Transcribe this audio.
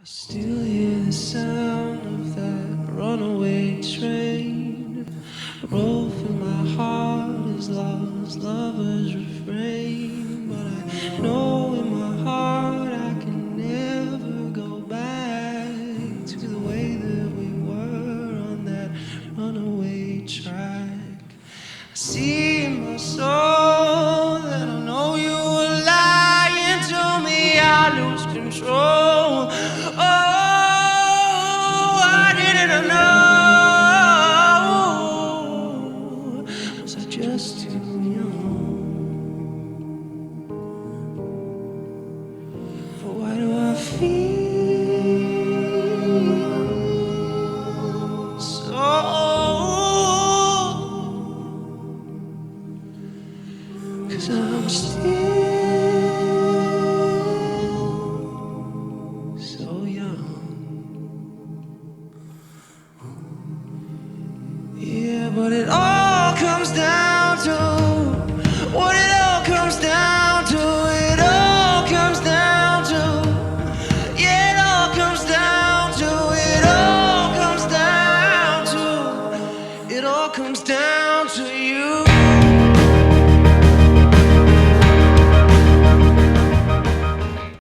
I still hear the sound of that runaway train roll through my heart as lost lovers refrain. But I know in my heart I can never go back to the way that we were on that runaway track. I see in my soul that I know you were lying to me. I lose control. Oh, I didn't know. Was I just too young? For why do I feel so? 'Cause I'm still so young. Yeah, but it all comes down to what it all comes down to. It all comes down to. Yeah, it all comes down to. It all comes down to. It all comes down to you.